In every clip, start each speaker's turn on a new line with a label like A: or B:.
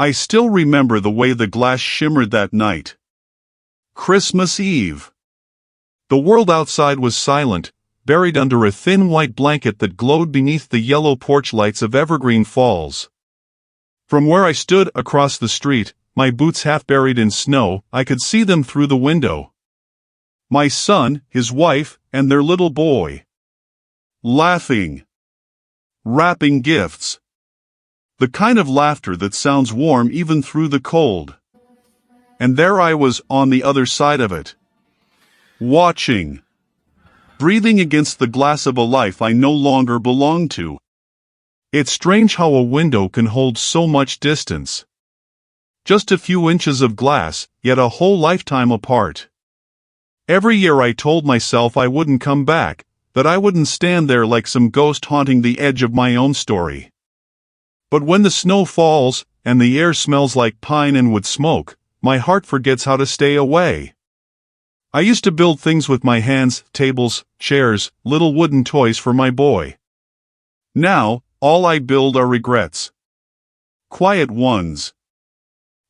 A: I still remember the way the glass shimmered that night. Christmas Eve. The world outside was silent, buried under a thin white blanket that glowed beneath the yellow porch lights of Evergreen Falls. From where I stood across the street, my boots half buried in snow, I could see them through the window. My son, his wife, and their little boy. Laughing. Wrapping gifts. The kind of laughter that sounds warm even through the cold. And there I was on the other side of it. Watching. Breathing against the glass of a life I no longer belong to. It's strange how a window can hold so much distance. Just a few inches of glass, yet a whole lifetime apart. Every year I told myself I wouldn't come back, that I wouldn't stand there like some ghost haunting the edge of my own story. But when the snow falls, and the air smells like pine and wood smoke, my heart forgets how to stay away. I used to build things with my hands, tables, chairs, little wooden toys for my boy. Now, all I build are regrets. Quiet ones.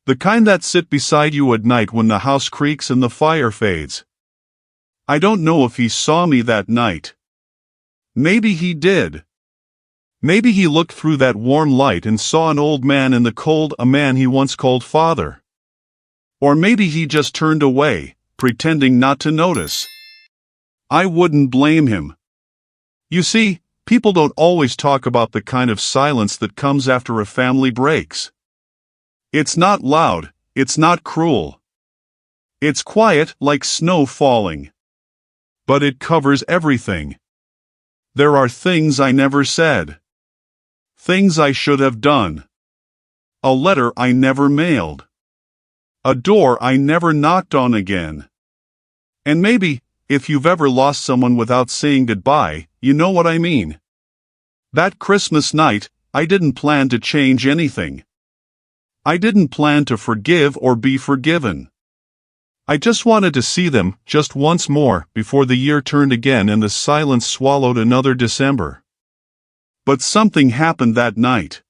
A: The kind that sit beside you at night when the house creaks and the fire fades. I don't know if he saw me that night. Maybe he did. Maybe he looked through that warm light and saw an old man in the cold, a man he once called father. Or maybe he just turned away, pretending not to notice. I wouldn't blame him. You see, people don't always talk about the kind of silence that comes after a family breaks. It's not loud, it's not cruel. It's quiet like snow falling. But it covers everything. There are things I never said. Things I should have done. A letter I never mailed. A door I never knocked on again. And maybe, if you've ever lost someone without saying goodbye, you know what I mean. That Christmas night, I didn't plan to change anything. I didn't plan to forgive or be forgiven. I just wanted to see them just once more before the year turned again and the silence swallowed another December. But something happened that night.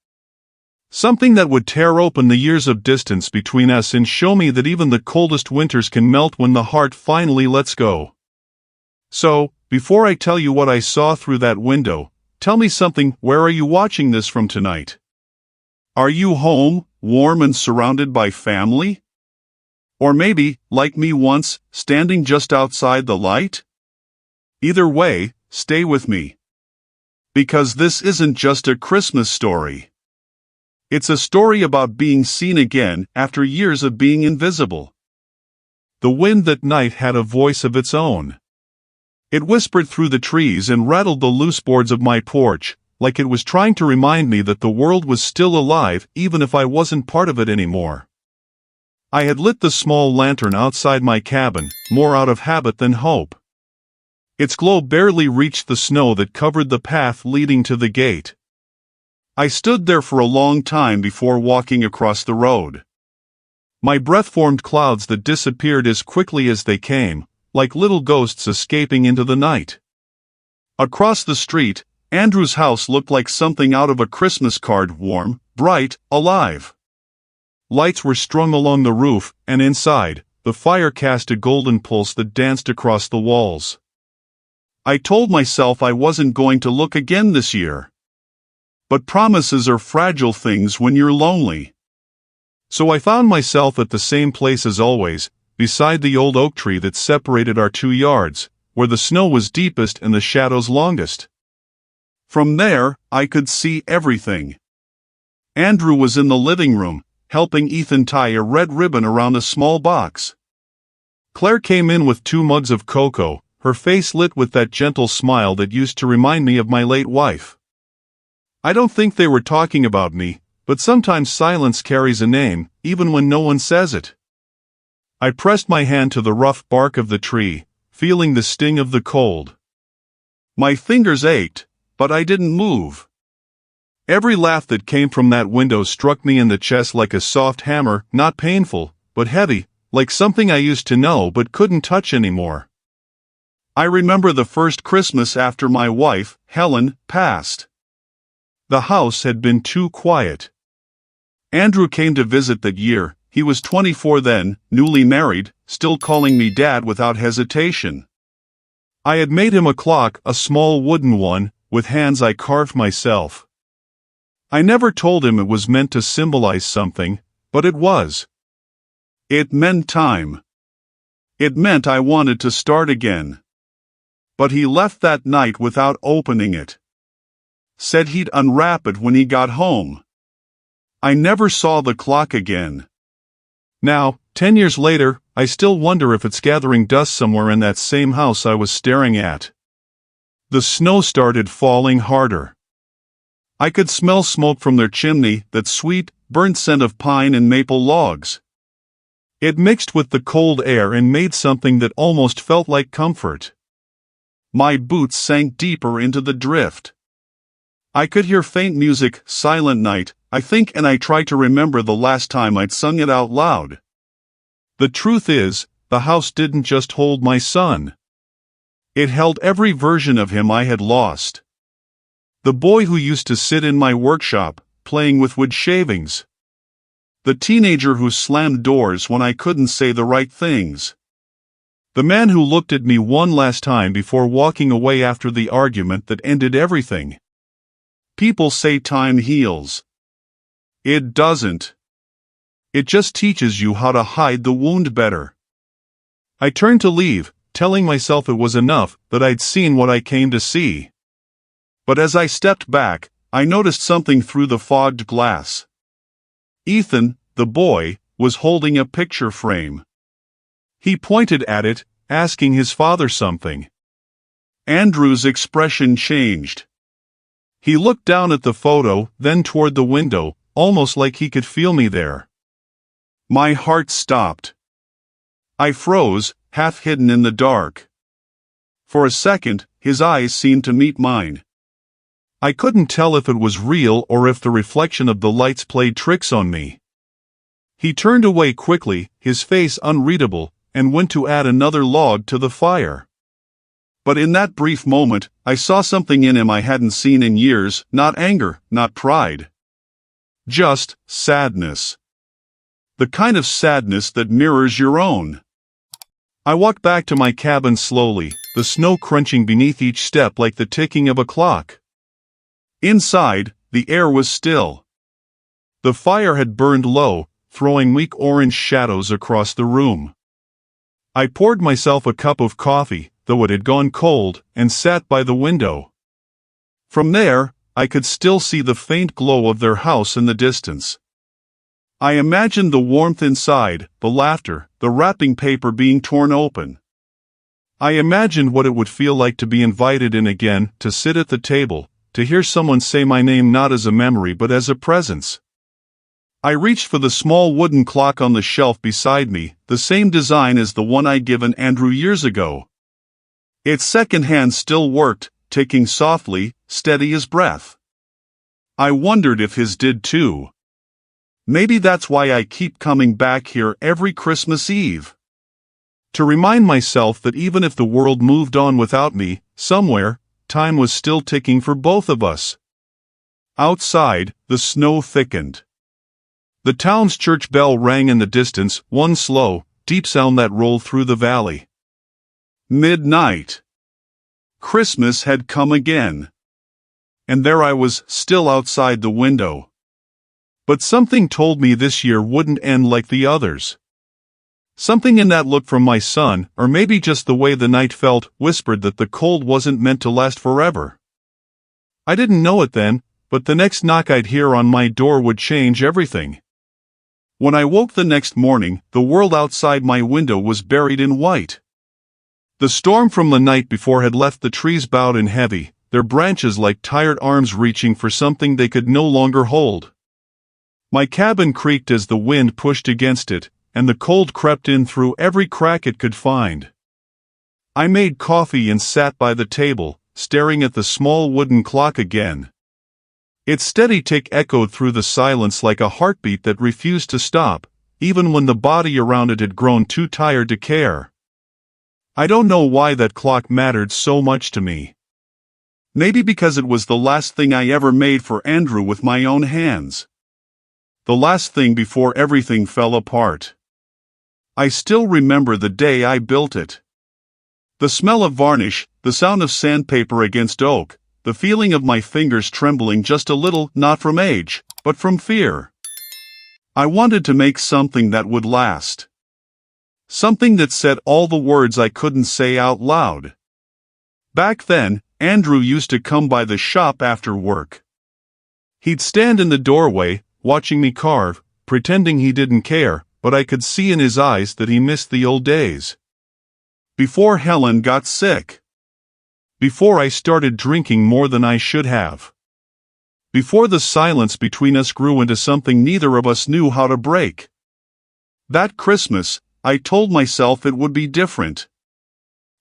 A: Something that would tear open the years of distance between us and show me that even the coldest winters can melt when the heart finally lets go. So, before I tell you what I saw through that window, tell me something. Where are you watching this from tonight? Are you home, warm and surrounded by family? Or maybe, like me once, standing just outside the light? Either way, stay with me. Because this isn't just a Christmas story. It's a story about being seen again after years of being invisible. The wind that night had a voice of its own. It whispered through the trees and rattled the loose boards of my porch, like it was trying to remind me that the world was still alive even if I wasn't part of it anymore. I had lit the small lantern outside my cabin, more out of habit than hope. Its glow barely reached the snow that covered the path leading to the gate. I stood there for a long time before walking across the road. My breath formed clouds that disappeared as quickly as they came, like little ghosts escaping into the night. Across the street, Andrew's house looked like something out of a Christmas card, warm, bright, alive. Lights were strung along the roof, and inside, the fire cast a golden pulse that danced across the walls. I told myself I wasn't going to look again this year. But promises are fragile things when you're lonely. So I found myself at the same place as always, beside the old oak tree that separated our 2 yards, where the snow was deepest and the shadows longest. From there, I could see everything. Andrew was in the living room, helping Ethan tie a red ribbon around a small box. Claire came in with 2 mugs of cocoa, her face lit with that gentle smile that used to remind me of my late wife. I don't think they were talking about me, but sometimes silence carries a name, even when no one says it. I pressed my hand to the rough bark of the tree, feeling the sting of the cold. My fingers ached, but I didn't move. Every laugh that came from that window struck me in the chest like a soft hammer, not painful, but heavy, like something I used to know but couldn't touch anymore. I remember the first Christmas after my wife, Helen, passed. The house had been too quiet. Andrew came to visit that year. He was 24 then, newly married, still calling me Dad without hesitation. I had made him a clock, a small wooden one, with hands I carved myself. I never told him it was meant to symbolize something, but it was. It meant time. It meant I wanted to start again. But he left that night without opening it. Said he'd unwrap it when he got home. I never saw the clock again. Now, 10 years later, I still wonder if it's gathering dust somewhere in that same house I was staring at. The snow started falling harder. I could smell smoke from their chimney, that sweet, burnt scent of pine and maple logs. It mixed with the cold air and made something that almost felt like comfort. My boots sank deeper into the drift. I could hear faint music, Silent Night, I think, and I tried to remember the last time I'd sung it out loud. The truth is, the house didn't just hold my son. It held every version of him I had lost. The boy who used to sit in my workshop, playing with wood shavings. The teenager who slammed doors when I couldn't say the right things. The man who looked at me one last time before walking away after the argument that ended everything. People say time heals. It doesn't. It just teaches you how to hide the wound better. I turned to leave, telling myself it was enough, that I'd seen what I came to see. But as I stepped back, I noticed something through the fogged glass. Ethan, the boy, was holding a picture frame. He pointed at it, asking his father something. Andrew's expression changed. He looked down at the photo, then toward the window, almost like he could feel me there. My heart stopped. I froze, half hidden in the dark. For a second, his eyes seemed to meet mine. I couldn't tell if it was real or if the reflection of the lights played tricks on me. He turned away quickly, his face unreadable, and went to add another log to the fire. But in that brief moment, I saw something in him I hadn't seen in years, not anger, not pride. Just sadness. The kind of sadness that mirrors your own. I walked back to my cabin slowly, the snow crunching beneath each step like the ticking of a clock. Inside, the air was still. The fire had burned low, throwing weak orange shadows across the room. I poured myself a cup of coffee, though it had gone cold, and sat by the window. From there, I could still see the faint glow of their house in the distance. I imagined the warmth inside, the laughter, the wrapping paper being torn open. I imagined what it would feel like to be invited in again, to sit at the table, to hear someone say my name not as a memory but as a presence. I reached for the small wooden clock on the shelf beside me, the same design as the one I'd given Andrew years ago. Its second hand still worked, ticking softly, steady as breath. I wondered if his did too. Maybe that's why I keep coming back here every Christmas Eve. To remind myself that even if the world moved on without me, somewhere, time was still ticking for both of us. Outside, the snow thickened. The town's church bell rang in the distance, one slow, deep sound that rolled through the valley. Midnight. Christmas had come again. And there I was, still outside the window. But something told me this year wouldn't end like the others. Something in that look from my son, or maybe just the way the night felt, whispered that the cold wasn't meant to last forever. I didn't know it then, but the next knock I'd hear on my door would change everything. When I woke the next morning, the world outside my window was buried in white. The storm from the night before had left the trees bowed and heavy, their branches like tired arms reaching for something they could no longer hold. My cabin creaked as the wind pushed against it, and the cold crept in through every crack it could find. I made coffee and sat by the table, staring at the small wooden clock again. Its steady tick echoed through the silence like a heartbeat that refused to stop, even when the body around it had grown too tired to care. I don't know why that clock mattered so much to me. Maybe because it was the last thing I ever made for Andrew with my own hands. the last thing before everything fell apart. I still remember the day I built it. The smell of varnish, the sound of sandpaper against oak, the feeling of my fingers trembling just a little, not from age, but from fear. I wanted to make something that would last. Something that said all the words I couldn't say out loud. Back then, Andrew used to come by the shop after work. He'd stand in the doorway, watching me carve, pretending he didn't care, but I could see in his eyes that he missed the old days. Before Helen got sick. Before I started drinking more than I should have. Before the silence between us grew into something neither of us knew how to break. That Christmas, I told myself it would be different.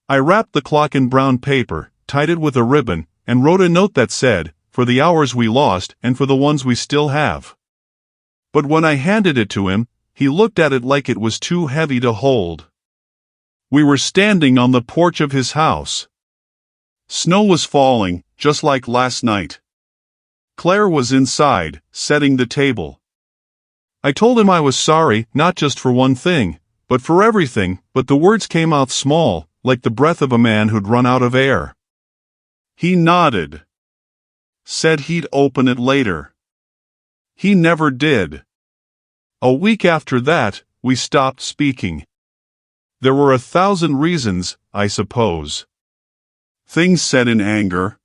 A: I wrapped the clock in brown paper, tied it with a ribbon, and wrote a note that said, "For the hours we lost and for the ones we still have." But when I handed it to him, he looked at it like it was too heavy to hold. We were standing on the porch of his house. Snow was falling, just like last night. Claire was inside, setting the table. I told him I was sorry, not just for one thing, but for everything, but the words came out small, like the breath of a man who'd run out of air. He nodded. Said he'd open it later. He never did. A week after that, we stopped speaking. There were 1,000 reasons, I suppose. Things said in anger.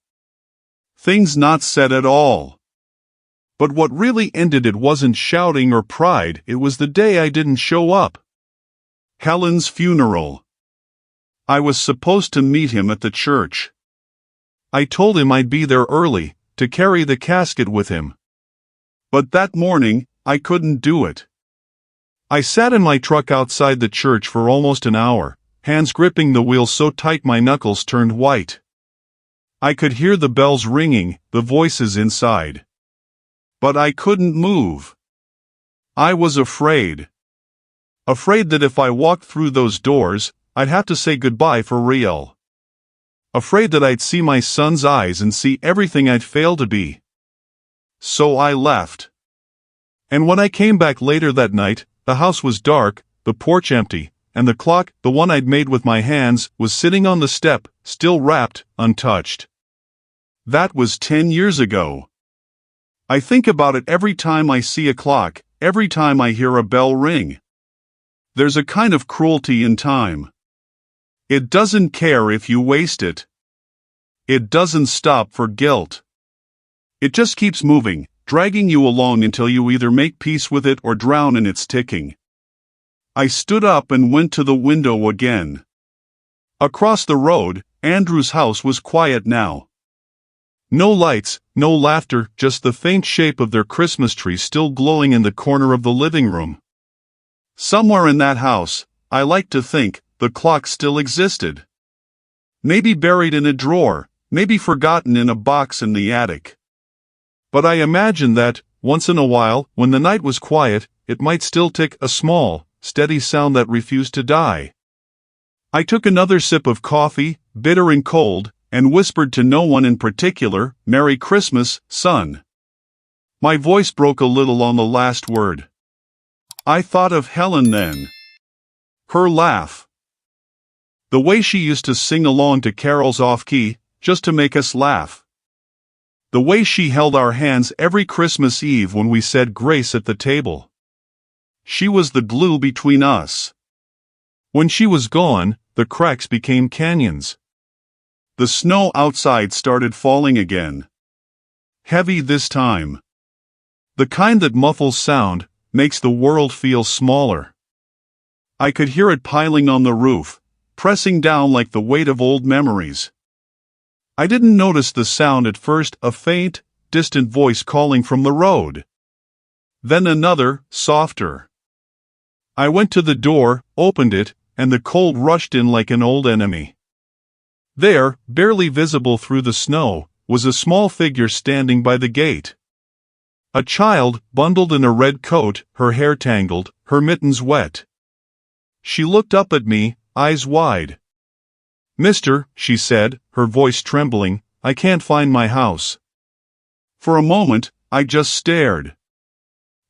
A: Things not said at all. But what really ended it wasn't shouting or pride, it was the day I didn't show up. Helen's funeral. I was supposed to meet him at the church. I told him I'd be there early, to carry the casket with him. But that morning, I couldn't do it. I sat in my truck outside the church for almost an hour, hands gripping the wheel so tight my knuckles turned white. I could hear the bells ringing, the voices inside. But I couldn't move. I was afraid. Afraid that if I walked through those doors, I'd have to say goodbye for real. Afraid that I'd see my son's eyes and see everything I'd failed to be. So I left. And when I came back later that night, the house was dark, the porch empty, and the clock, the one I'd made with my hands, was sitting on the step, still wrapped, untouched. That was 10 years ago. I think about it every time I see a clock, every time I hear a bell ring. There's a kind of cruelty in time. It doesn't care if you waste it. It doesn't stop for guilt. It just keeps moving, dragging you along until you either make peace with it or drown in its ticking. I stood up and went to the window again. Across the road, Andrew's house was quiet now. No lights, no laughter, just the faint shape of their Christmas tree still glowing in the corner of the living room. Somewhere in that house, I like to think, the clock still existed. Maybe buried in a drawer, maybe forgotten in a box in the attic. But I imagine that, once in a while, when the night was quiet, it might still tick, a small, steady sound that refused to die. I took another sip of coffee, bitter and cold, and whispered to no one in particular, "Merry Christmas, son." My voice broke a little on the last word. I thought of Helen then. Her laugh. The way she used to sing along to carols off-key, just to make us laugh. The way she held our hands every Christmas Eve when we said grace at the table. She was the glue between us. When she was gone, the cracks became canyons. The snow outside started falling again. Heavy this time. The kind that muffles sound, makes the world feel smaller. I could hear it piling on the roof, pressing down like the weight of old memories. I didn't notice the sound at first, a faint, distant voice calling from the road. Then another, softer. I went to the door, opened it, and the cold rushed in like an old enemy. There, barely visible through the snow, was a small figure standing by the gate. A child, bundled in a red coat, her hair tangled, her mittens wet. She looked up at me, eyes wide. "Mister," she said, her voice trembling, "I can't find my house." For a moment, I just stared.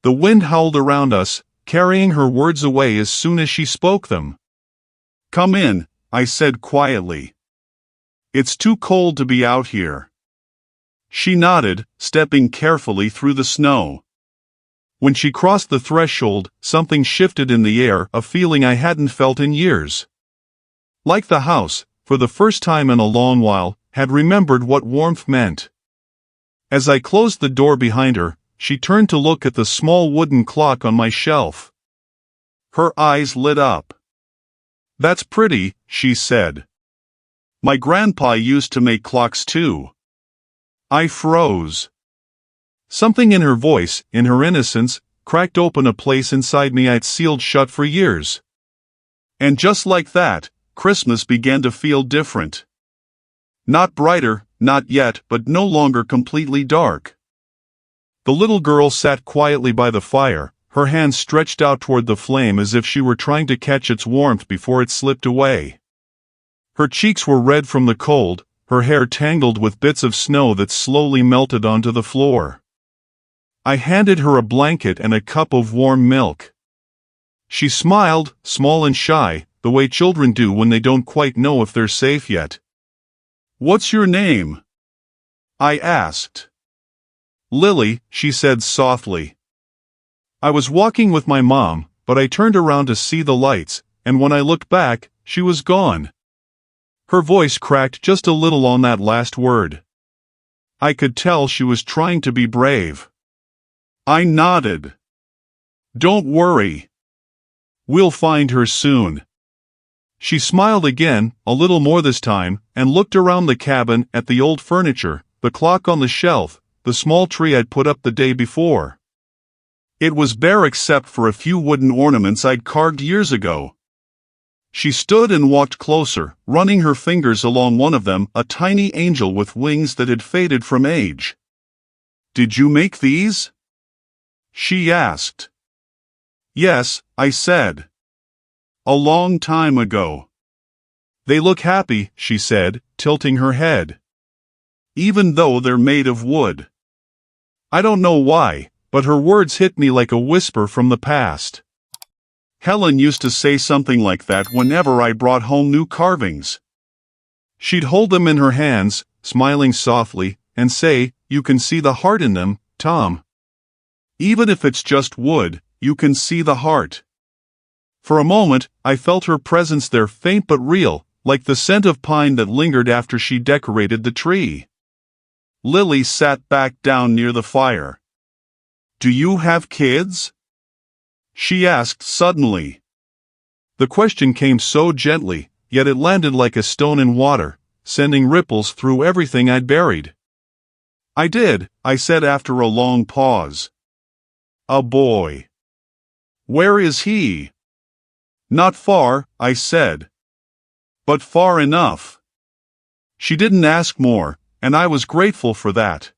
A: The wind howled around us, carrying her words away as soon as she spoke them. "Come in," I said quietly. "It's too cold to be out here." She nodded, stepping carefully through the snow. When she crossed the threshold, something shifted in the air, a feeling I hadn't felt in years. Like the house, for the first time in a long while, had remembered what warmth meant. As I closed the door behind her, she turned to look at the small wooden clock on my shelf. Her eyes lit up. "That's pretty," she said. "My grandpa used to make clocks too." I froze. Something in her voice, in her innocence, cracked open a place inside me I'd sealed shut for years. And just like that, Christmas began to feel different. Not brighter, not yet, but no longer completely dark. The little girl sat quietly by the fire, her hands stretched out toward the flame as if she were trying to catch its warmth before it slipped away. Her cheeks were red from the cold, her hair tangled with bits of snow that slowly melted onto the floor. I handed her a blanket and a cup of warm milk. She smiled, small and shy, the way children do when they don't quite know if they're safe yet. "What's your name?" I asked. "Lily," she said softly. I was walking with my mom, but I turned around to see the lights, and when I looked back, she was gone. Her voice cracked just a little on that last word. I could tell she was trying to be brave. I nodded. "Don't worry. We'll find her soon." She smiled again, a little more this time, and looked around the cabin at the old furniture, the clock on the shelf, the small tree I'd put up the day before. It was bare except for a few wooden ornaments I'd carved years ago. She stood and walked closer, running her fingers along one of them, a tiny angel with wings that had faded from age. "Did you make these?" she asked. "Yes," I said. "A long time ago." "They look happy," she said, tilting her head. "Even though they're made of wood." I don't know why, but her words hit me like a whisper from the past. Helen used to say something like that whenever I brought home new carvings. She'd hold them in her hands, smiling softly, and say, "You can see the heart in them, Tom. Even if it's just wood, you can see the heart." For a moment, I felt her presence there, faint but real, like the scent of pine that lingered after she decorated the tree. Lily sat back down near the fire. "Do you have kids?" she asked suddenly. The question came so gently, yet it landed like a stone in water, sending ripples through everything I'd buried. "I did," I said after a long pause. "A boy." "Where is he?" "Not far," I said. "But far enough." She didn't ask more, and I was grateful for that.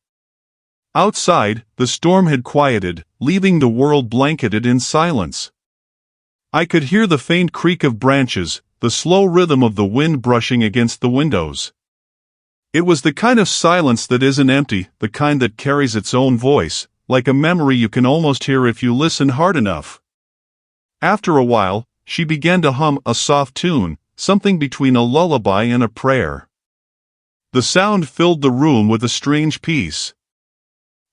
A: Outside, the storm had quieted, leaving the world blanketed in silence. I could hear the faint creak of branches, the slow rhythm of the wind brushing against the windows. It was the kind of silence that isn't empty, the kind that carries its own voice, like a memory you can almost hear if you listen hard enough. After a while, she began to hum a soft tune, something between a lullaby and a prayer. The sound filled the room with a strange peace.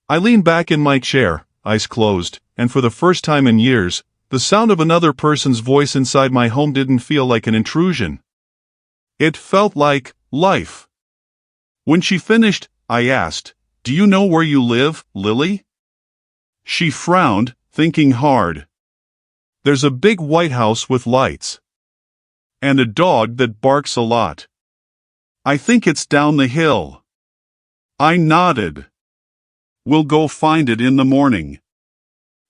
A: I leaned back in my chair, eyes closed, and for the first time in years, the sound of another person's voice inside my home didn't feel like an intrusion. It felt like life. When she finished, I asked, "Do you know where you live, Lily?" She frowned, thinking hard. "There's a big white house with lights. And a dog that barks a lot. I think it's down the hill." I nodded. "We'll go find it in the morning.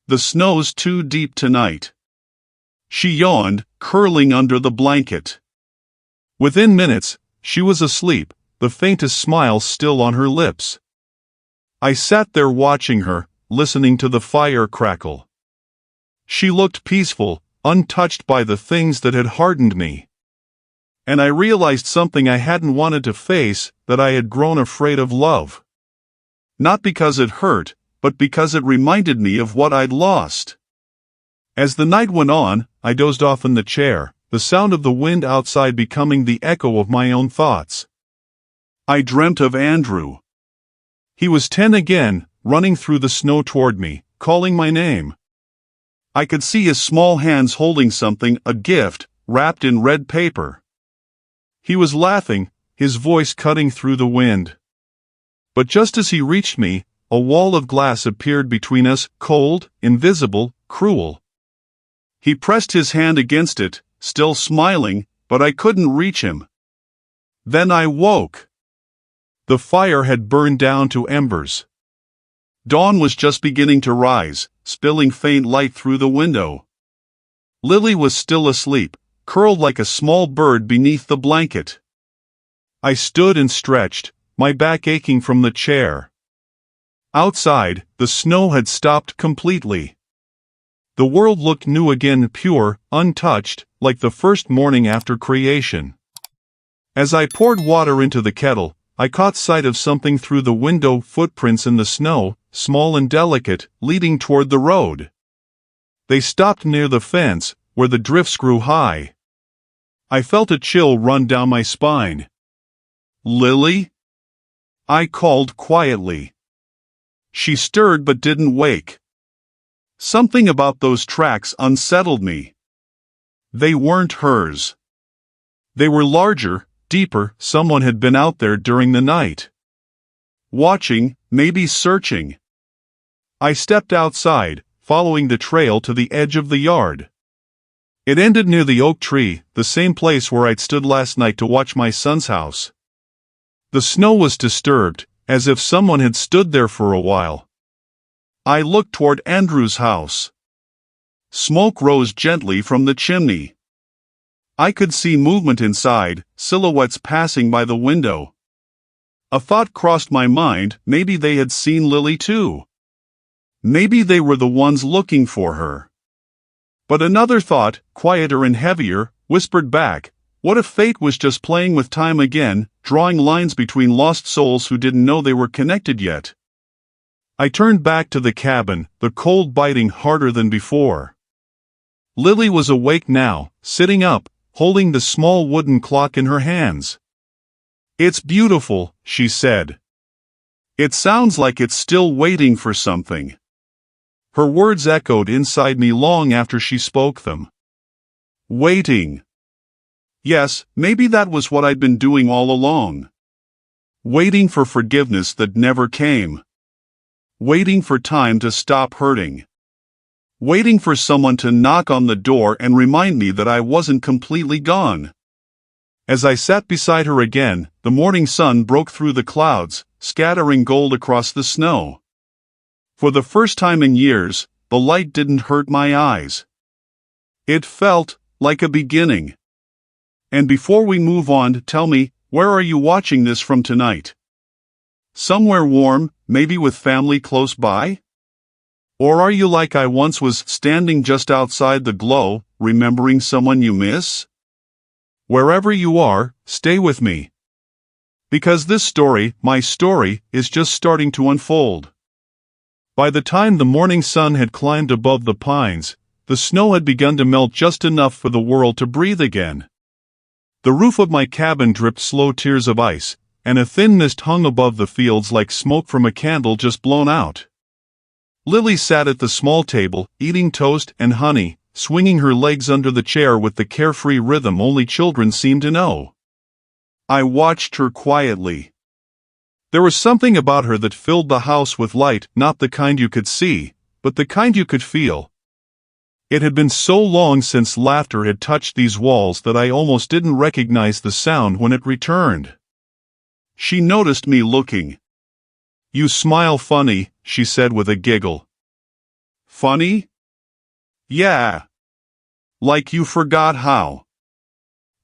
A: The snow's too deep tonight." She yawned, curling under the blanket. Within minutes, she was asleep, the faintest smile still on her lips. I sat there watching her, listening to the fire crackle. She looked peaceful, untouched by the things that had hardened me. And I realized something I hadn't wanted to face, that I had grown afraid of love. Not because it hurt, but because it reminded me of what I'd lost. As the night went on, I dozed off in the chair, the sound of the wind outside becoming the echo of my own thoughts. I dreamt of Andrew. He was 10 again, running through the snow toward me, calling my name. I could see his small hands holding something, a gift, wrapped in red paper. He was laughing, his voice cutting through the wind. But just as he reached me, a wall of glass appeared between us, cold, invisible, cruel. He pressed his hand against it, still smiling, but I couldn't reach him. Then I woke. The fire had burned down to embers. Dawn was just beginning to rise, spilling faint light through the window. Lily was still asleep, curled like a small bird beneath the blanket. I stood and stretched, my back aching from the chair. Outside, the snow had stopped completely. The world looked new again, pure, untouched, like the first morning after creation. As I poured water into the kettle, I caught sight of something through the window, footprints in the snow, small and delicate, leading toward the road. They stopped near the fence, where the drifts grew high. I felt a chill run down my spine. "Lily?" I called quietly. She stirred but didn't wake. Something about those tracks unsettled me. They weren't hers. They were larger, deeper. Someone had been out there during the night. Watching, maybe searching. I stepped outside, following the trail to the edge of the yard. It ended near the oak tree, the same place where I'd stood last night to watch my son's house. The snow was disturbed, as if someone had stood there for a while. I looked toward Andrew's house. Smoke rose gently from the chimney. I could see movement inside, silhouettes passing by the window. A thought crossed my mind, maybe they had seen Lily too. Maybe they were the ones looking for her. But another thought, quieter and heavier, whispered back, what if fate was just playing with time again, drawing lines between lost souls who didn't know they were connected yet? I turned back to the cabin, the cold biting harder than before. Lily was awake now, sitting up, holding the small wooden clock in her hands. "It's beautiful," she said. "It sounds like it's still waiting for something." Her words echoed inside me long after she spoke them. Waiting. Yes, maybe that was what I'd been doing all along. Waiting for forgiveness that never came. Waiting for time to stop hurting. Waiting for someone to knock on the door and remind me that I wasn't completely gone. As I sat beside her again, the morning sun broke through the clouds, scattering gold across the snow. For the first time in years, the light didn't hurt my eyes. It felt like a beginning. And before we move on, tell me, where are you watching this from tonight? Somewhere warm, maybe with family close by? Or are you like I once was, standing just outside the glow, remembering someone you miss? Wherever you are, stay with me. Because this story, my story, is just starting to unfold. By the time the morning sun had climbed above the pines, the snow had begun to melt just enough for the world to breathe again. The roof of my cabin dripped slow tears of ice, and a thin mist hung above the fields like smoke from a candle just blown out. Lily sat at the small table, eating toast and honey, swinging her legs under the chair with the carefree rhythm only children seem to know. I watched her quietly. There was something about her that filled the house with light, not the kind you could see, but the kind you could feel. It had been so long since laughter had touched these walls that I almost didn't recognize the sound when it returned. She noticed me looking. "You smile funny," she said with a giggle. "Funny?" "Yeah. Like you forgot how."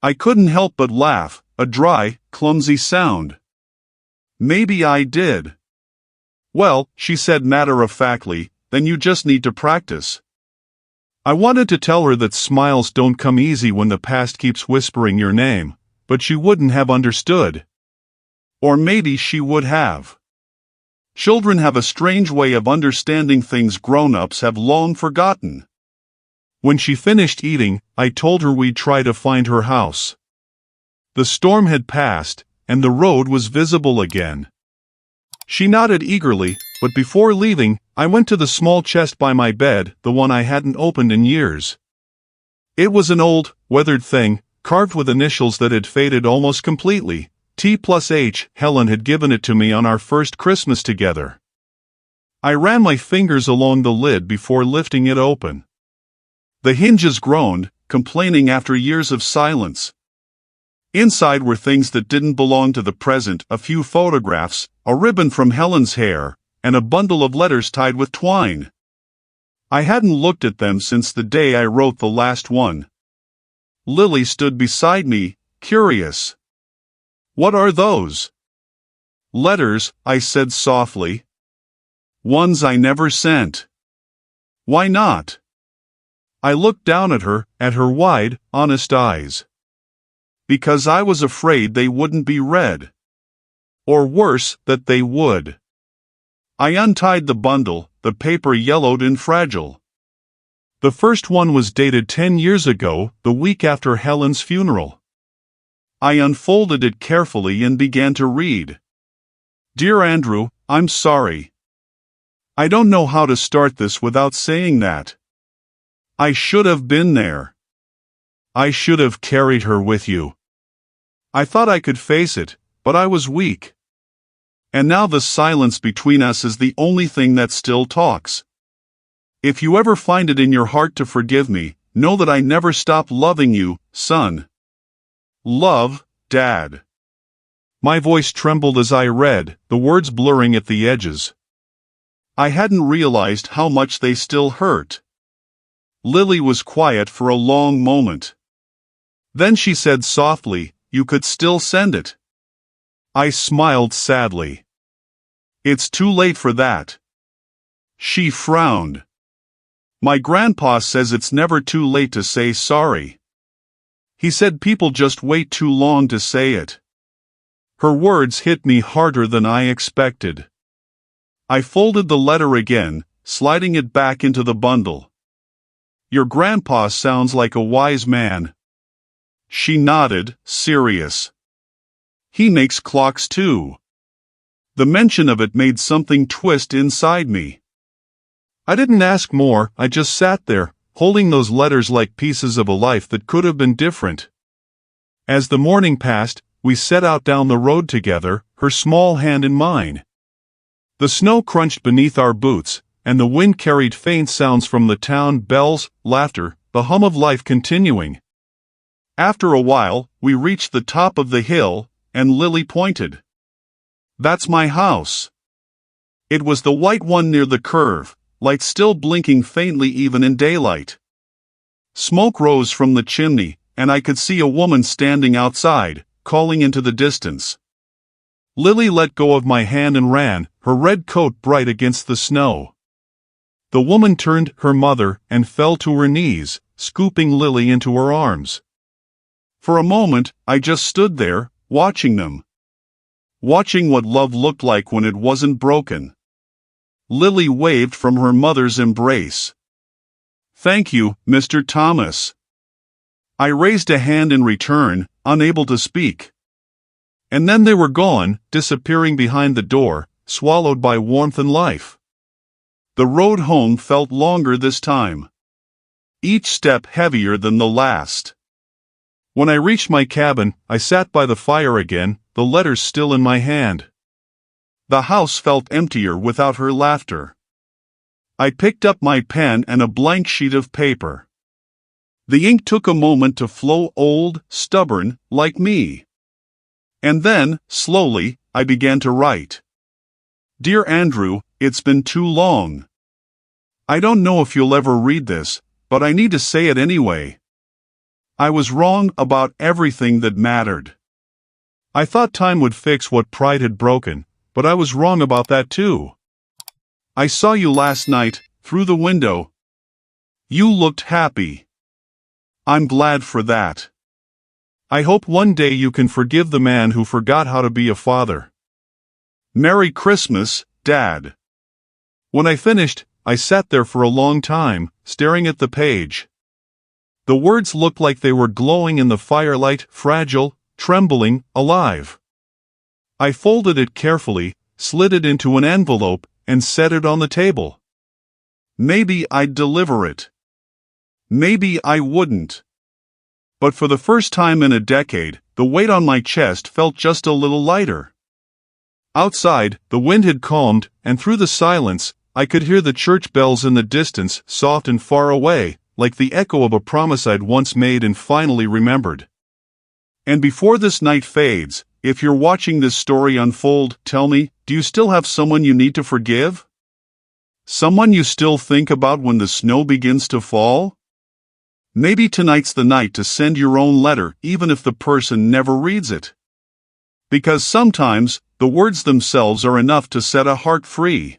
A: I couldn't help but laugh, a dry, clumsy sound. "Maybe I did." "Well," she said matter-of-factly, "then you just need to practice." I wanted to tell her that smiles don't come easy when the past keeps whispering your name, but she wouldn't have understood. Or maybe she would have. Children have a strange way of understanding things grown-ups have long forgotten. When she finished eating, I told her we'd try to find her house. The storm had passed, and the road was visible again. She nodded eagerly, but before leaving, I went to the small chest by my bed, the one I hadn't opened in years. It was an old, weathered thing, carved with initials that had faded almost completely. T+H. Helen had given it to me on our first Christmas together. I ran my fingers along the lid before lifting it open. The hinges groaned, complaining after years of silence. Inside were things that didn't belong to the present, a few photographs, a ribbon from Helen's hair, and a bundle of letters tied with twine. I hadn't looked at them since the day I wrote the last one. Lily stood beside me, curious. "What are those?" "Letters," I said softly. "Ones I never sent." "Why not?" I looked down at her wide, honest eyes. "Because I was afraid they wouldn't be read. Or worse, that they would." I untied the bundle, the paper yellowed and fragile. The first one was dated 10 years ago, the week after Helen's funeral. I unfolded it carefully and began to read. "Dear Andrew, I'm sorry. I don't know how to start this without saying that. I should have been there. I should have carried her with you. I thought I could face it, but I was weak. And now the silence between us is the only thing that still talks. If you ever find it in your heart to forgive me, know that I never stopped loving you, son. Love, Dad." My voice trembled as I read, the words blurring at the edges. I hadn't realized how much they still hurt. Lily was quiet for a long moment. Then she said softly, "You could still send it." I smiled sadly. "It's too late for that." She frowned. "My grandpa says it's never too late to say sorry. He said people just wait too long to say it." Her words hit me harder than I expected. I folded the letter again, sliding it back into the bundle. "Your grandpa sounds like a wise man." She nodded, serious. "He makes clocks too." The mention of it made something twist inside me. I didn't ask more, I just sat there, holding those letters like pieces of a life that could have been different. As the morning passed, we set out down the road together, her small hand in mine. The snow crunched beneath our boots, and the wind carried faint sounds from the town, bells, laughter, the hum of life continuing. After a while, we reached the top of the hill, and Lily pointed. "That's my house." It was the white one near the curve, light still blinking faintly even in daylight. Smoke rose from the chimney, and I could see a woman standing outside, calling into the distance. Lily let go of my hand and ran, her red coat bright against the snow. The woman turned, her mother, and fell to her knees, scooping Lily into her arms. For a moment, I just stood there, watching them. Watching what love looked like when it wasn't broken. Lily waved from her mother's embrace. "Thank you, Mr. Thomas." I raised a hand in return, unable to speak. And then they were gone, disappearing behind the door, swallowed by warmth and life. The road home felt longer this time. Each step heavier than the last. When I reached my cabin, I sat by the fire again, the letters still in my hand. The house felt emptier without her laughter. I picked up my pen and a blank sheet of paper. The ink took a moment to flow, old, stubborn, like me. And then, slowly, I began to write. "Dear Andrew, it's been too long. I don't know if you'll ever read this, but I need to say it anyway. I was wrong about everything that mattered. I thought time would fix what pride had broken, but I was wrong about that too. I saw you last night, through the window. You looked happy. I'm glad for that. I hope one day you can forgive the man who forgot how to be a father. Merry Christmas, Dad." When I finished, I sat there for a long time, staring at the page. The words looked like they were glowing in the firelight, fragile, trembling, alive. I folded it carefully, slid it into an envelope, and set it on the table. Maybe I'd deliver it. Maybe I wouldn't. But for the first time in a decade, the weight on my chest felt just a little lighter. Outside, the wind had calmed, and through the silence, I could hear the church bells in the distance, soft and far away, like the echo of a promise I'd once made and finally remembered. And before this night fades, if you're watching this story unfold, tell me, do you still have someone you need to forgive? Someone you still think about when the snow begins to fall? Maybe tonight's the night to send your own letter, even if the person never reads it. Because sometimes, the words themselves are enough to set a heart free.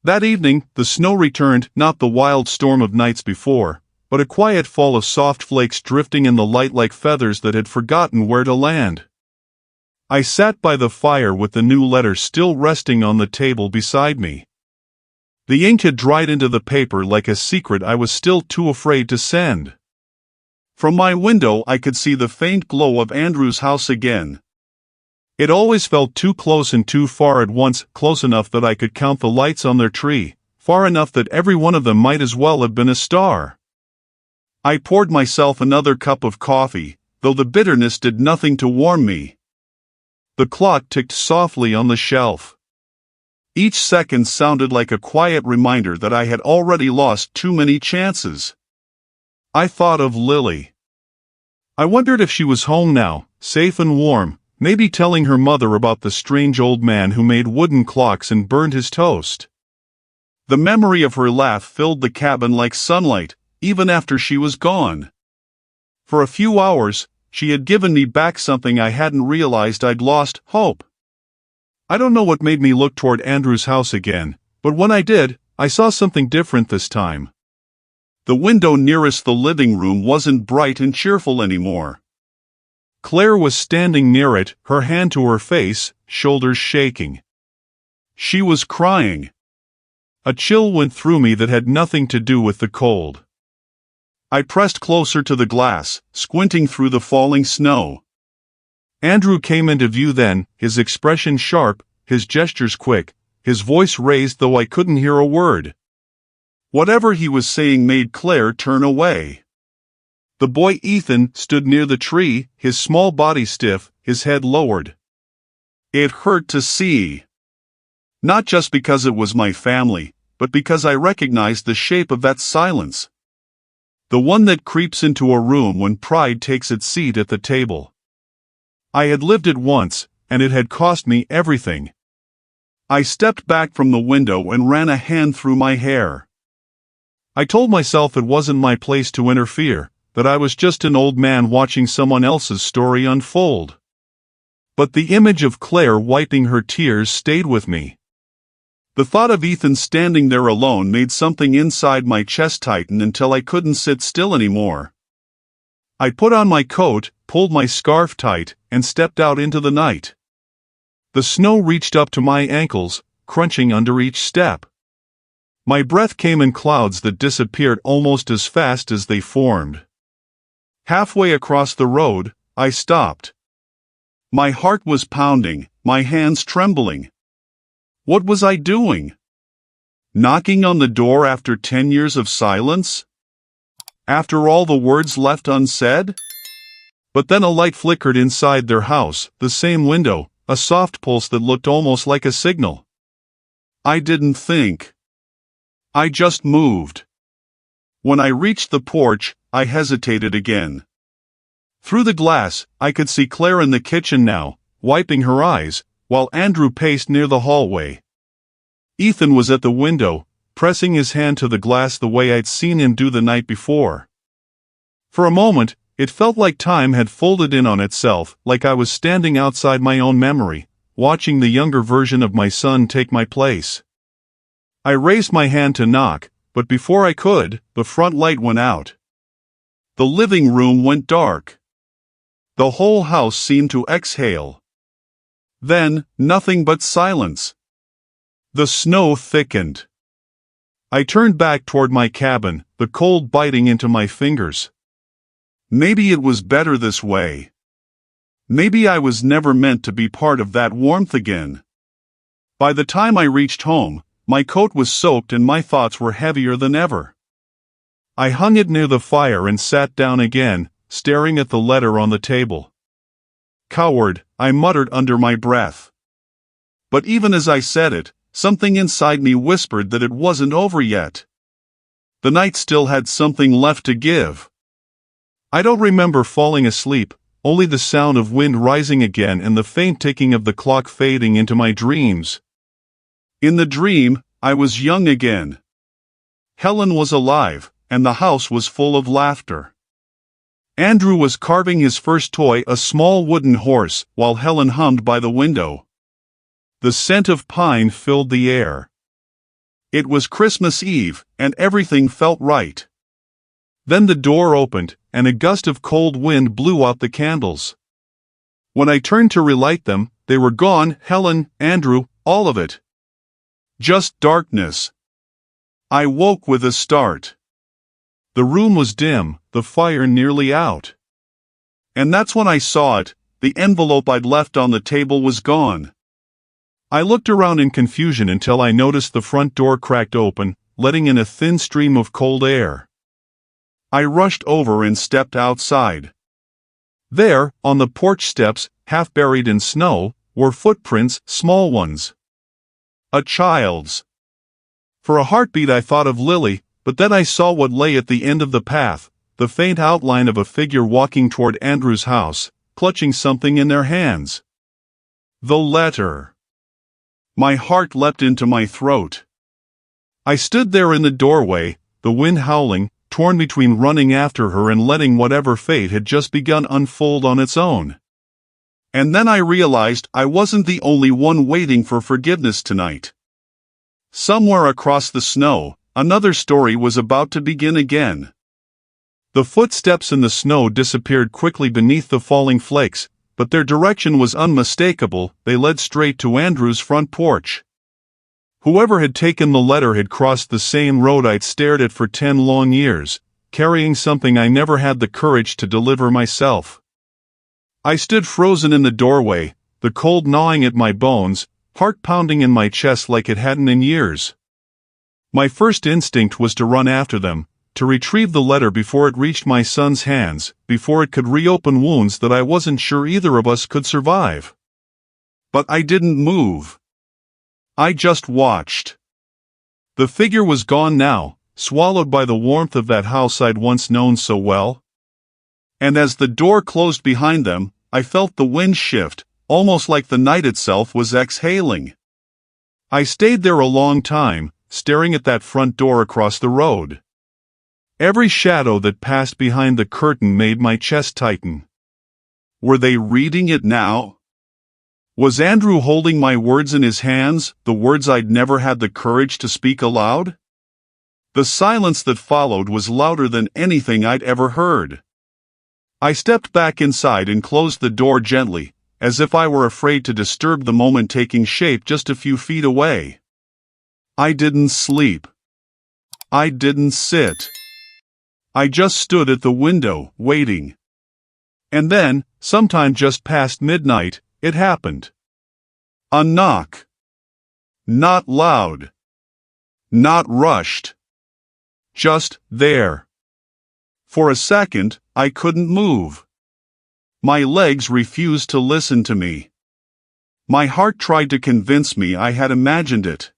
A: That evening, the snow returned, not the wild storm of nights before, but a quiet fall of soft flakes drifting in the light like feathers that had forgotten where to land. I sat by the fire with the new letter still resting on the table beside me. The ink had dried into the paper like a secret I was still too afraid to send. From my window I could see the faint glow of Andrew's house again. It always felt too close and too far at once, close enough that I could count the lights on their tree, far enough that every one of them might as well have been a star. I poured myself another cup of coffee, though the bitterness did nothing to warm me. The clock ticked softly on the shelf. Each second sounded like a quiet reminder that I had already lost too many chances. I thought of Lily. I wondered if she was home now, safe and warm, maybe telling her mother about the strange old man who made wooden clocks and burned his toast. The memory of her laugh filled the cabin like sunlight, even after she was gone. For a few hours, she had given me back something I hadn't realized I'd lost: hope. I don't know what made me look toward Andrew's house again, but when I did, I saw something different this time. The window nearest the living room wasn't bright and cheerful anymore. Claire was standing near it, her hand to her face, shoulders shaking. She was crying. A chill went through me that had nothing to do with the cold. I pressed closer to the glass, squinting through the falling snow. Andrew came into view then, his expression sharp, his gestures quick, his voice raised though I couldn't hear a word. Whatever he was saying made Claire turn away. The boy Ethan stood near the tree, his small body stiff, his head lowered. It hurt to see. Not just because it was my family, but because I recognized the shape of that silence. The one that creeps into a room when pride takes its seat at the table. I had lived it once, and it had cost me everything. I stepped back from the window and ran a hand through my hair. I told myself it wasn't my place to interfere, that I was just an old man watching someone else's story unfold. But the image of Claire wiping her tears stayed with me. The thought of Ethan standing there alone made something inside my chest tighten until I couldn't sit still anymore. I put on my coat, pulled my scarf tight, and stepped out into the night. The snow reached up to my ankles, crunching under each step. My breath came in clouds that disappeared almost as fast as they formed. Halfway across the road, I stopped. My heart was pounding, my hands trembling. What was I doing? Knocking on the door after 10 years of silence? After all the words left unsaid? But then a light flickered inside their house, the same window, a soft pulse that looked almost like a signal. I didn't think. I just moved. When I reached the porch, I hesitated again. Through the glass, I could see Claire in the kitchen now, wiping her eyes, while Andrew paced near the hallway. Ethan was at the window, pressing his hand to the glass the way I'd seen him do the night before. For a moment, it felt like time had folded in on itself, like I was standing outside my own memory, watching the younger version of my son take my place. I raised my hand to knock, but before I could, the front light went out. The living room went dark. The whole house seemed to exhale. Then, nothing but silence. The snow thickened. I turned back toward my cabin, the cold biting into my fingers. Maybe it was better this way. Maybe I was never meant to be part of that warmth again. By the time I reached home, my coat was soaked and my thoughts were heavier than ever. I hung it near the fire and sat down again, staring at the letter on the table. "Coward," I muttered under my breath. But even as I said it, something inside me whispered that it wasn't over yet. The night still had something left to give. I don't remember falling asleep, only the sound of wind rising again and the faint ticking of the clock fading into my dreams. In the dream, I was young again. Helen was alive, and the house was full of laughter. Andrew was carving his first toy, a small wooden horse, while Helen hummed by the window. The scent of pine filled the air. It was Christmas Eve, and everything felt right. Then the door opened, and a gust of cold wind blew out the candles. When I turned to relight them, they were gone, Helen, Andrew, all of it. Just darkness. I woke with a start. The room was dim, the fire nearly out. And that's when I saw it. The envelope I'd left on the table was gone. I looked around in confusion until I noticed the front door cracked open, letting in a thin stream of cold air. I rushed over and stepped outside. There, on the porch steps, half buried in snow, were footprints, small ones. A child's. For a heartbeat I thought of Lily, but then I saw what lay at the end of the path, the faint outline of a figure walking toward Andrew's house, clutching something in their hands. The letter. My heart leapt into my throat. I stood there in the doorway, the wind howling, torn between running after her and letting whatever fate had just begun unfold on its own. And then I realized I wasn't the only one waiting for forgiveness tonight. Somewhere across the snow, another story was about to begin again. The footsteps in the snow disappeared quickly beneath the falling flakes, but their direction was unmistakable. They led straight to Andrew's front porch. Whoever had taken the letter had crossed the same road I'd stared at for 10 long years, carrying something I never had the courage to deliver myself. I stood frozen in the doorway, the cold gnawing at my bones, heart pounding in my chest like it hadn't in years. My first instinct was to run after them, to retrieve the letter before it reached my son's hands, before it could reopen wounds that I wasn't sure either of us could survive. But I didn't move. I just watched. The figure was gone now, swallowed by the warmth of that house I'd once known so well. And as the door closed behind them, I felt the wind shift, almost like the night itself was exhaling. I stayed there a long time, staring at that front door across the road. Every shadow that passed behind the curtain made my chest tighten. Were they reading it now? Was Andrew holding my words in his hands, the words I'd never had the courage to speak aloud? The silence that followed was louder than anything I'd ever heard. I stepped back inside and closed the door gently, as if I were afraid to disturb the moment taking shape just a few feet away. I didn't sleep. I didn't sit. I just stood at the window, waiting. And then, sometime just past midnight, it happened. A knock. Not loud. Not rushed. Just there. For a second, I couldn't move. My legs refused to listen to me. My heart tried to convince me I had imagined it.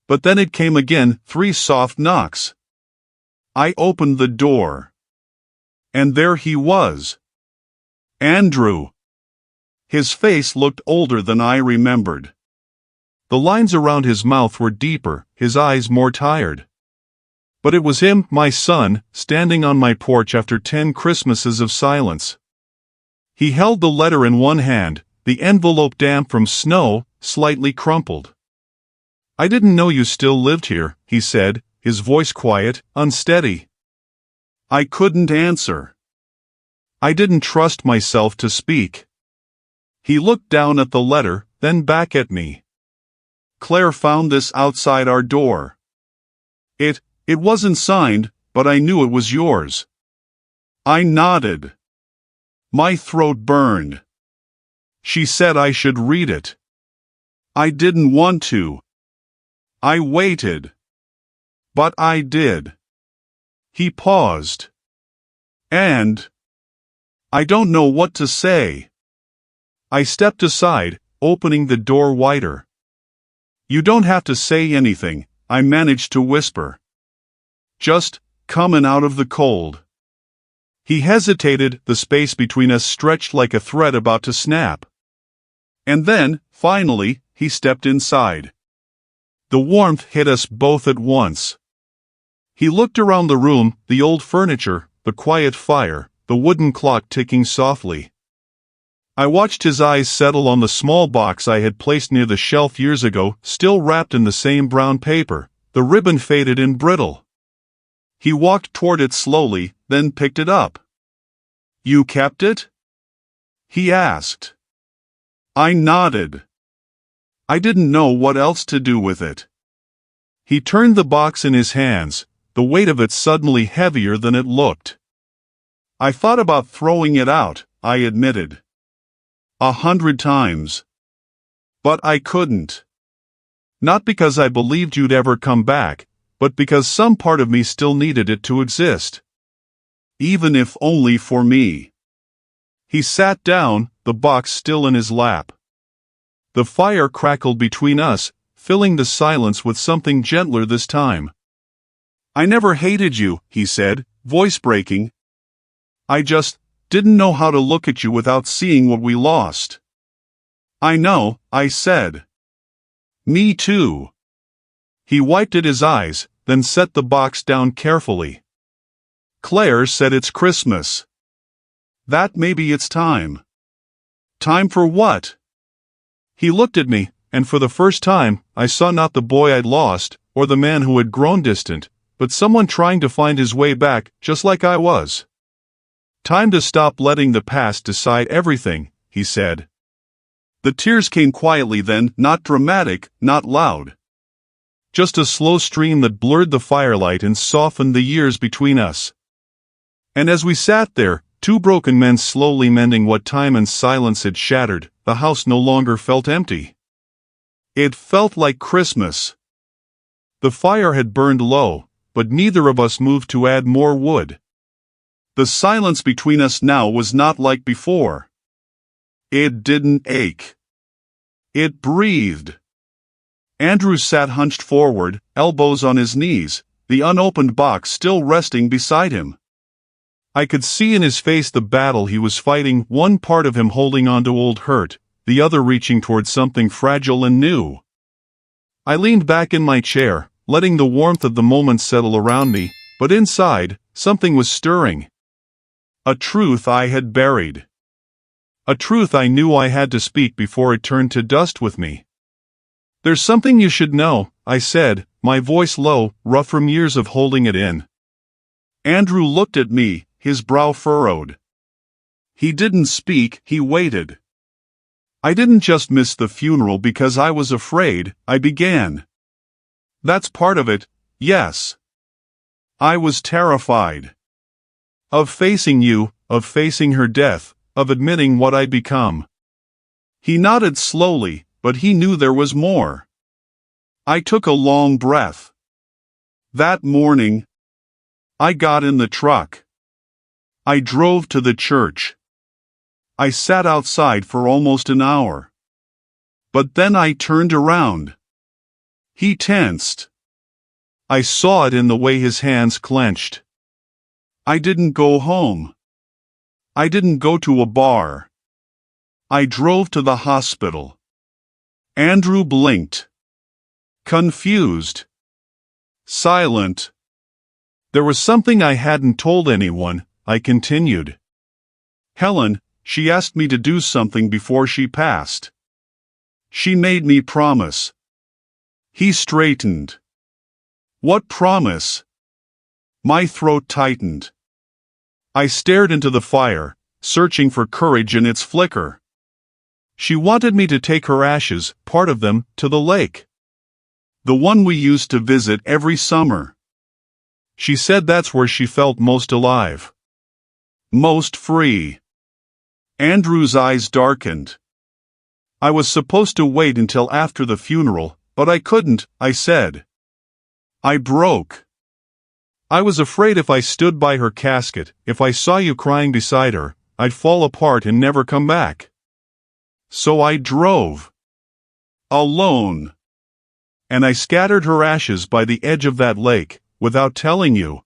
A: But then it came again, 3 soft knocks. I opened the door. And there he was. Andrew. His face looked older than I remembered. The lines around his mouth were deeper, his eyes more tired. But it was him, my son, standing on my porch after 10 Christmases of silence. He held the letter in one hand, the envelope damp from snow, slightly crumpled. "I didn't know you still lived here," he said, his voice quiet, unsteady. I couldn't answer. I didn't trust myself to speak. He looked down at the letter, then back at me. Claire found this outside our door. It wasn't signed, but I knew it was yours." I nodded. My throat burned. She said I should read it. I didn't want to. I waited. But I did. He paused. And I don't know what to say. I stepped aside, opening the door wider. "You don't have to say anything," I managed to whisper. "Just coming out of the cold." He hesitated, the space between us stretched like a thread about to snap. And then, finally, he stepped inside. The warmth hit us both at once. He looked around the room, the old furniture, the quiet fire, the wooden clock ticking softly. I watched his eyes settle on the small box I had placed near the shelf years ago, still wrapped in the same brown paper, the ribbon faded and brittle. He walked toward it slowly, then picked it up. "You kept it?" he asked. I nodded. I didn't know what else to do with it. He turned the box in his hands, the weight of it suddenly heavier than it looked. "I thought about throwing it out," I admitted. 100 times. But I couldn't. Not because I believed you'd ever come back, but because some part of me still needed it to exist. Even if only for me. He sat down, the box still in his lap. The fire crackled between us, filling the silence with something gentler this time. "I never hated you," he said, voice breaking. "I just didn't know how to look at you without seeing what we lost." "I know," I said. "Me too." He wiped at his eyes, then set the box down carefully. "Claire said it's Christmas. That maybe it's time." "Time for what?" He looked at me, and for the first time, I saw not the boy I'd lost, or the man who had grown distant, but someone trying to find his way back, just like I was. "Time to stop letting the past decide everything," he said. The tears came quietly then, not dramatic, not loud. Just a slow stream that blurred the firelight and softened the years between us. And as we sat there, two broken men slowly mending what time and silence had shattered, the house no longer felt empty. It felt like Christmas. The fire had burned low, but neither of us moved to add more wood. The silence between us now was not like before. It didn't ache. It breathed. Andrew sat hunched forward, elbows on his knees, the unopened box still resting beside him. I could see in his face the battle he was fighting, one part of him holding on to old hurt, the other reaching toward something fragile and new. I leaned back in my chair, letting the warmth of the moment settle around me, but inside, something was stirring. A truth I had buried. A truth I knew I had to speak before it turned to dust with me. "There's something you should know," I said, my voice low, rough from years of holding it in. Andrew looked at me, his brow furrowed. He didn't speak, he waited. "I didn't just miss the funeral because I was afraid," I began. "That's part of it, yes. I was terrified. Of facing you, of facing her death, of admitting what I'd become." He nodded slowly, but he knew there was more. I took a long breath. That morning, I got in the truck. I drove to the church. I sat outside for almost an hour. But then I turned around. He tensed. I saw it in the way his hands clenched. I didn't go home. I didn't go to a bar. I drove to the hospital. Andrew blinked. Confused. Silent. "There was something I hadn't told anyone," I continued. "Helen, she asked me to do something before she passed. She made me promise." He straightened. "What promise?" My throat tightened. I stared into the fire, searching for courage in its flicker. "She wanted me to take her ashes, part of them, to the lake." The one we used to visit every summer. She said that's where she felt most alive. Most free. Andrew's eyes darkened. I was supposed to wait until after the funeral, but I couldn't, I said. I broke. I was afraid if I stood by her casket, if I saw you crying beside her, I'd fall apart and never come back. So I drove. Alone. And I scattered her ashes by the edge of that lake, without telling you.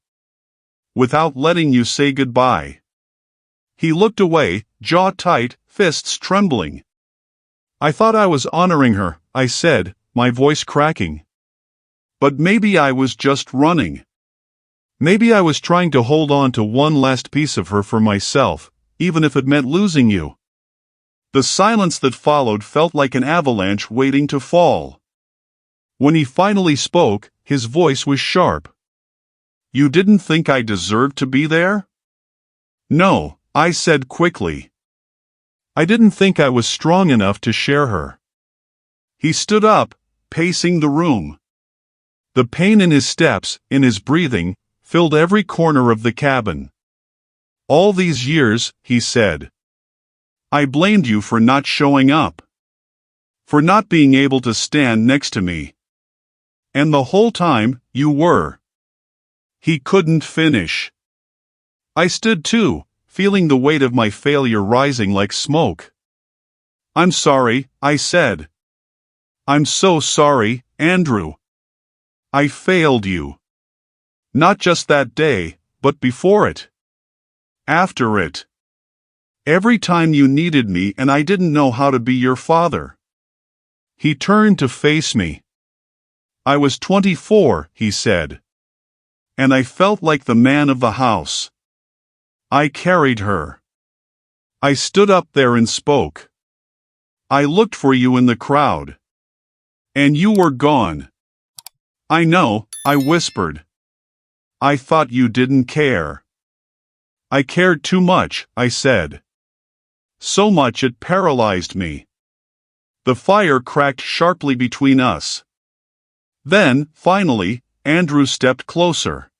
A: Without letting you say goodbye. He looked away, jaw tight, fists trembling. I thought I was honoring her, I said, my voice cracking. But maybe I was just running. Maybe I was trying to hold on to one last piece of her for myself, even if it meant losing you. The silence that followed felt like an avalanche waiting to fall. When he finally spoke, his voice was sharp. You didn't think I deserved to be there? No, I said quickly. I didn't think I was strong enough to share her. He stood up, pacing the room. The pain in his steps, in his breathing, filled every corner of the cabin. All these years, he said. I blamed you for not showing up. For not being able to stand next to me. And the whole time, you were. He couldn't finish. I stood too, feeling the weight of my failure rising like smoke. I'm sorry, I said. I'm so sorry, Andrew. I failed you. Not just that day, but before it. After it. Every time you needed me and I didn't know how to be your father. He turned to face me. I was 24, he said. And I felt like the man of the house. I carried her. I stood up there and spoke. I looked for you in the crowd. And you were gone. I know, I whispered. I thought you didn't care. I cared too much, I said. So much it paralyzed me. The fire cracked sharply between us. Then, finally, Andrew stepped closer.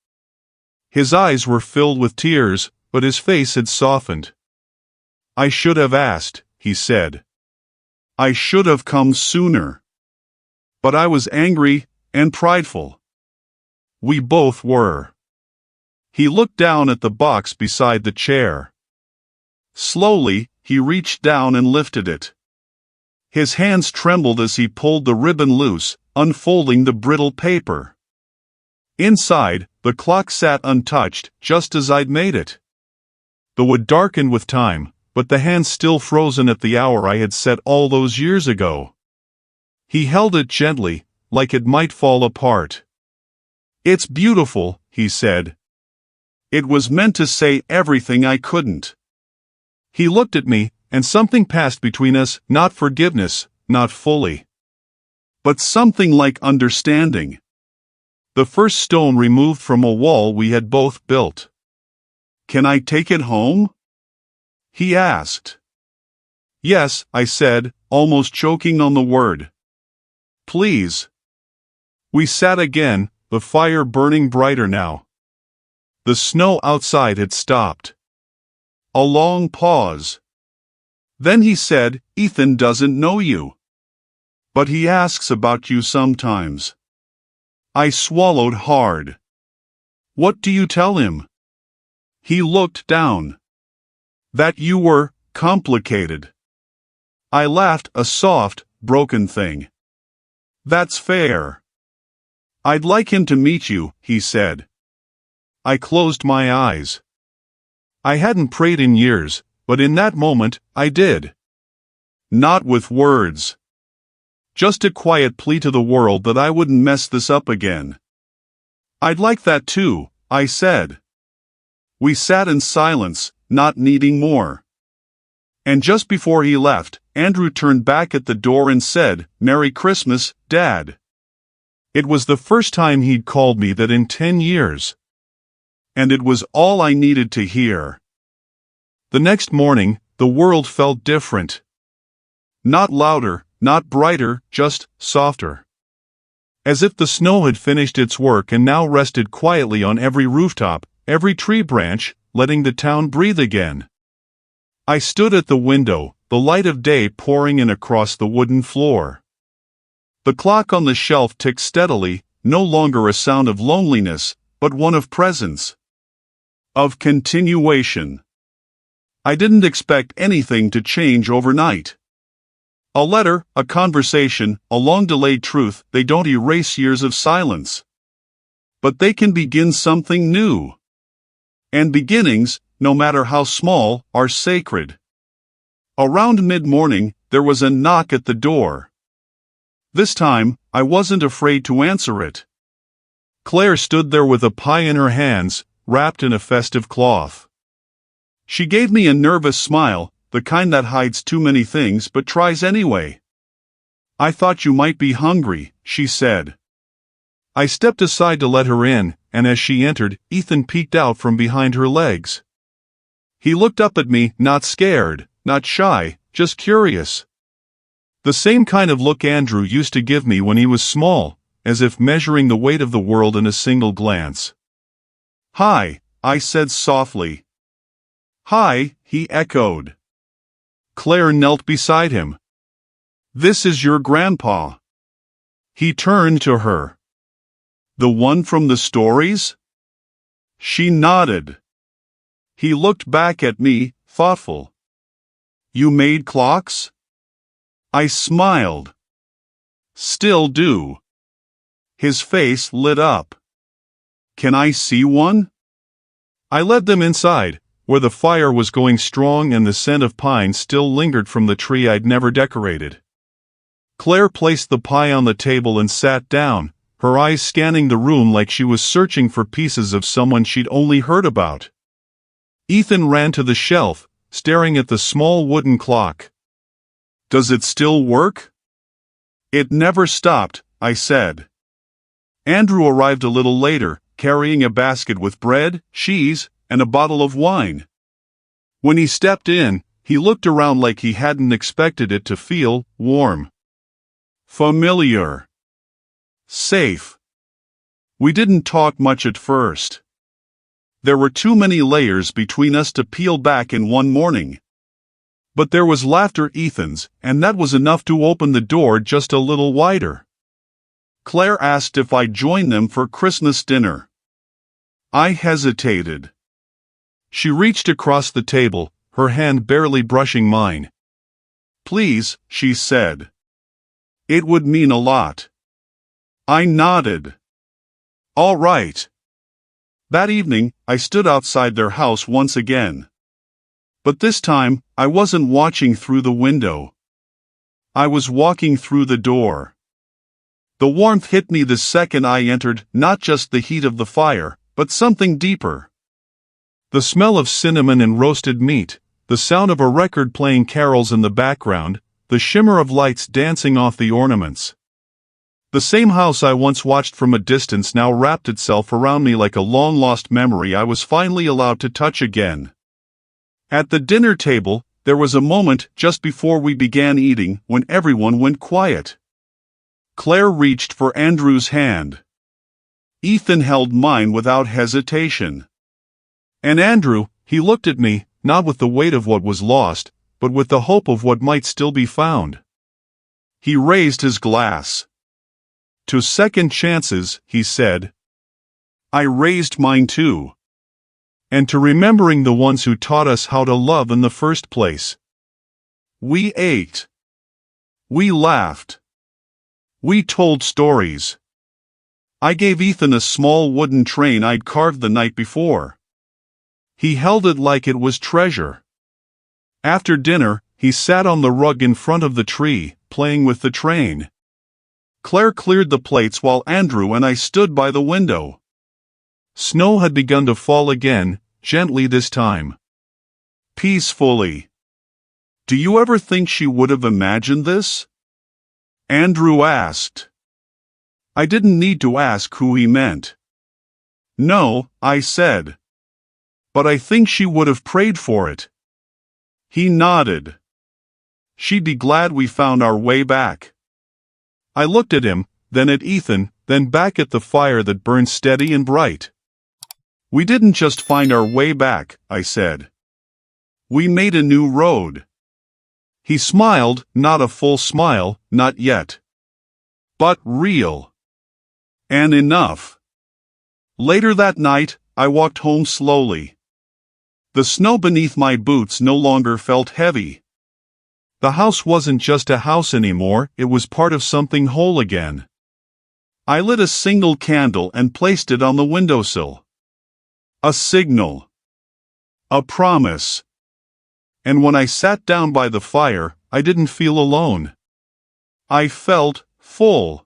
A: His eyes were filled with tears, but his face had softened. I should have asked, he said. I should have come sooner. But I was angry and prideful. We both were. He looked down at the box beside the chair. Slowly, he reached down and lifted it. His hands trembled as he pulled the ribbon loose, unfolding the brittle paper. Inside, the clock sat untouched, just as I'd made it. The wood darkened with time, but the hands still frozen at the hour I had set all those years ago. He held it gently, like it might fall apart. It's beautiful, he said. It was meant to say everything I couldn't. He looked at me, and something passed between us, not forgiveness, not fully. But something like understanding. The first stone removed from a wall we had both built. Can I take it home? He asked. Yes, I said, almost choking on the word. Please. We sat again, the fire burning brighter now. The snow outside had stopped. A long pause. Then he said, Ethan doesn't know you. But he asks about you sometimes. I swallowed hard. What do you tell him? He looked down. That you were complicated. I laughed, a soft, broken thing. That's fair. I'd like him to meet you, he said. I closed my eyes. I hadn't prayed in years, but in that moment, I did. Not with words. Just a quiet plea to the world that I wouldn't mess this up again. I'd like that too, I said. We sat in silence, not needing more. And just before he left, Andrew turned back at the door and said, Merry Christmas, Dad. It was the first time he'd called me that in 10 years. And it was all I needed to hear. The next morning, the world felt different. Not louder, not brighter, just softer. As if the snow had finished its work and now rested quietly on every rooftop, every tree branch, letting the town breathe again. I stood at the window, the light of day pouring in across the wooden floor. The clock on the shelf ticked steadily, no longer a sound of loneliness, but one of presence. Of continuation. I didn't expect anything to change overnight. A letter, a conversation, a long-delayed truth, they don't erase years of silence. But they can begin something new. And beginnings, no matter how small, are sacred. Around mid-morning, there was a knock at the door. This time, I wasn't afraid to answer it. Claire stood there with a pie in her hands, wrapped in a festive cloth. She gave me a nervous smile, the kind that hides too many things but tries anyway. "I thought you might be hungry," she said. I stepped aside to let her in, and as she entered, Ethan peeked out from behind her legs. He looked up at me, not scared, not shy, just curious. The same kind of look Andrew used to give me when he was small, as if measuring the weight of the world in a single glance. "Hi," I said softly. "Hi," he echoed. Claire knelt beside him. "This is your grandpa." He turned to her. "The one from the stories?" She nodded. He looked back at me, thoughtful. "You made clocks?" I smiled. "Still do." His face lit up. "Can I see one?" I led them inside, where the fire was going strong and the scent of pine still lingered from the tree I'd never decorated. Claire placed the pie on the table and sat down, her eyes scanning the room like she was searching for pieces of someone she'd only heard about. Ethan ran to the shelf, staring at the small wooden clock. "Does it still work?" "It never stopped," I said. Andrew arrived a little later, carrying a basket with bread, cheese, and a bottle of wine. When he stepped in, he looked around like he hadn't expected it to feel warm. Familiar. Safe. We didn't talk much at first. There were too many layers between us to peel back in one morning. But there was laughter, Ethan's, and that was enough to open the door just a little wider. Claire asked if I'd join them for Christmas dinner. I hesitated. She reached across the table, her hand barely brushing mine. "Please," she said. "It would mean a lot." I nodded. "All right." That evening, I stood outside their house once again. But this time, I wasn't watching through the window. I was walking through the door. The warmth hit me the second I entered, not just the heat of the fire, but something deeper. The smell of cinnamon and roasted meat, the sound of a record playing carols in the background, the shimmer of lights dancing off the ornaments. The same house I once watched from a distance now wrapped itself around me like a long-lost memory I was finally allowed to touch again. At the dinner table, there was a moment just before we began eating when everyone went quiet. Claire reached for Andrew's hand. Ethan held mine without hesitation. And Andrew, he looked at me, not with the weight of what was lost, but with the hope of what might still be found. He raised his glass. "To second chances," he said. I raised mine too. "And to remembering the ones who taught us how to love in the first place." We ate. We laughed. We told stories. I gave Ethan a small wooden train I'd carved the night before. He held it like it was treasure. After dinner, he sat on the rug in front of the tree, playing with the train. Claire cleared the plates while Andrew and I stood by the window. Snow had begun to fall again, gently this time. Peacefully. "Do you ever think she would have imagined this?" Andrew asked. I didn't need to ask who he meant. "No," I said. "But I think she would have prayed for it." He nodded. "She'd be glad we found our way back." I looked at him, then at Ethan, then back at the fire that burned steady and bright. We didn't just find our way back, I said. We made a new road. He smiled, not a full smile, not yet. But real. And enough. Later that night, I walked home slowly. The snow beneath my boots no longer felt heavy. The house wasn't just a house anymore, it was part of something whole again. I lit a single candle and placed it on the windowsill. A signal. A promise. And when I sat down by the fire, I didn't feel alone. I felt full.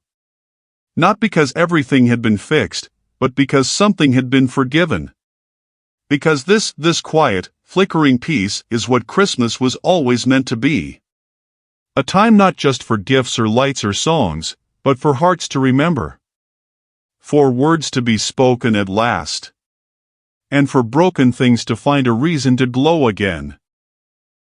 A: Not because everything had been fixed, but because something had been forgiven. Because this quiet, flickering peace is what Christmas was always meant to be. A time not just for gifts or lights or songs, but for hearts to remember. For words to be spoken at last. And for broken things to find a reason to glow again.